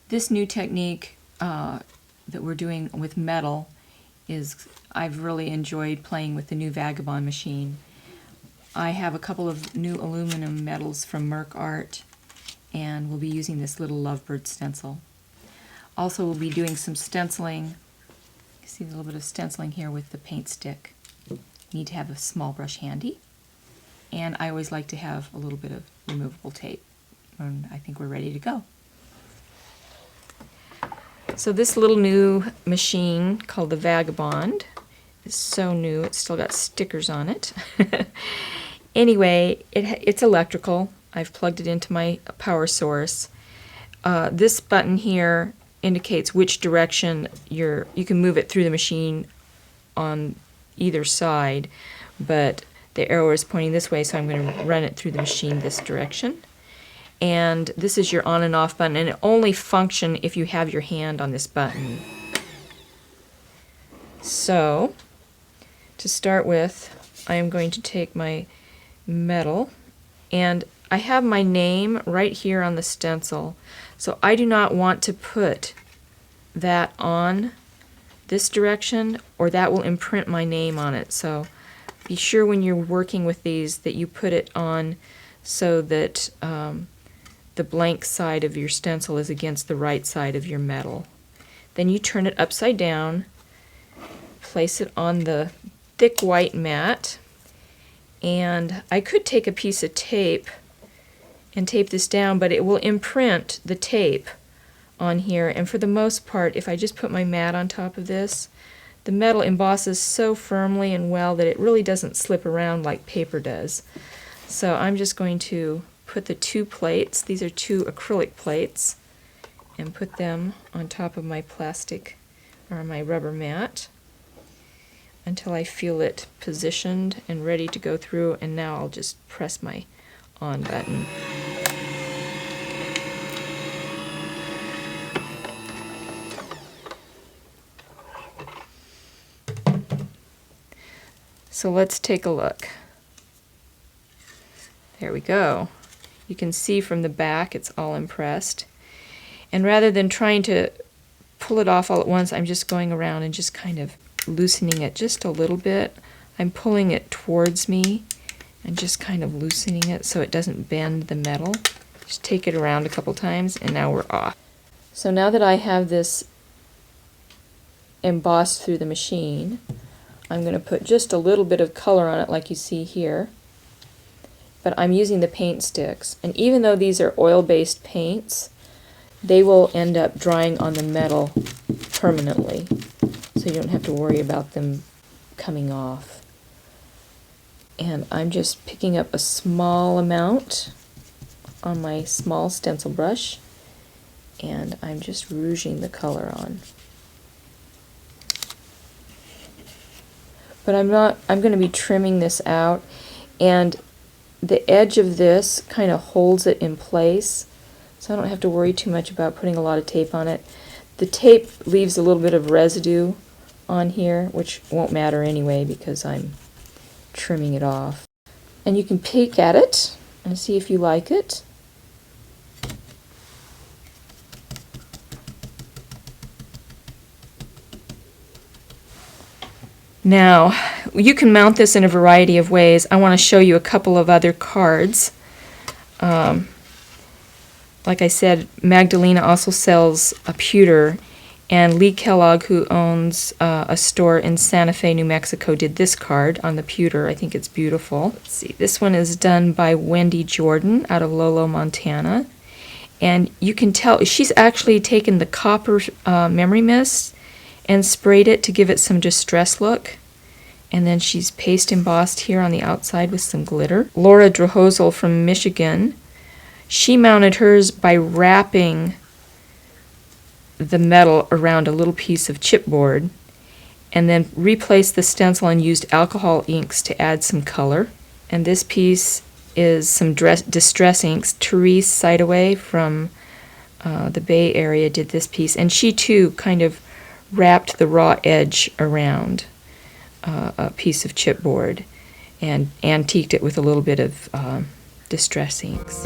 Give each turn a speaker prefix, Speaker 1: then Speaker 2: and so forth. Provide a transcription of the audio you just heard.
Speaker 1: This new technique that we're doing with metal is, I've really enjoyed playing with the new Vagabond machine. I have a couple of new aluminum metals from Merc Art, and we'll be using this little lovebird stencil. Also, we'll be doing some stenciling. You see a little bit of stenciling here with the paint stick. You need to have a small brush handy, and I always like to have a little bit of removable tape. And I think we're ready to go. So this little new machine called the Vagabond is so new, it's still got stickers on it. Anyway, it's electrical. I've plugged it into my power source. This button here indicates which direction you can move it through the machine on either side, but the arrow is pointing this way, so I'm going to run it through the machine this direction. And this is your on and off button, and it only functions if you have your hand on this button. So, to start with, I am going to take my metal, and I have my name right here on the stencil, so I do not want to put that on this direction, or that will imprint my name on it. So be sure when you're working with these that you put it on so that the blank side of your stencil is against the right side of your metal. Then you turn it upside down, place it on the thick white mat, and I could take a piece of tape and tape this down, but it will imprint the tape on here, and for the most part, if I just put my mat on top of this, the metal embosses so firmly and well that it really doesn't slip around like paper does. So I'm just going to put the two plates, these are two acrylic plates, and put them on top of my plastic or my rubber mat until I feel it positioned and ready to go through, and now I'll just press my on button. So let's take a look. There we go. You can see from the back it's all impressed. And rather than trying to pull it off all at once, I'm just going around and just kind of loosening it just a little bit. I'm pulling it towards me and just kind of loosening it so it doesn't bend the metal. Just take it around a couple times, and now we're off. So now that I have this embossed through the machine, I'm going to put just a little bit of color on it like you see here. But I'm using the paint sticks, and even though these are oil-based paints, they will end up drying on the metal permanently, so you don't have to worry about them coming off. And I'm just picking up a small amount on my small stencil brush, and I'm just rouging the color on. But I'm going to be trimming this out, and the edge of this kind of holds it in place, so I don't have to worry too much about putting a lot of tape on it. The tape leaves a little bit of residue on here, which won't matter anyway because I'm trimming it off. And you can peek at it and see if you like it. Now, you can mount this in a variety of ways. I want to show you a couple of other cards. Like I said, Magdalena also sells a pewter, and Lee Kellogg, who owns a store in Santa Fe, New Mexico, did this card on the pewter. I think it's beautiful. Let's see, this one is done by Wendy Jordan out of Lolo, Montana. And you can tell she's actually taken the copper memory mist and sprayed it to give it some distress look. And then she's paste embossed here on the outside with some glitter. Laura Drohozel from Michigan, she mounted hers by wrapping the metal around a little piece of chipboard and then replaced the stencil and used alcohol inks to add some color. And this piece is some distress inks. Therese Sidaway from the Bay Area did this piece, and she too kind of wrapped the raw edge around a piece of chipboard and antiqued it with a little bit of distress inks.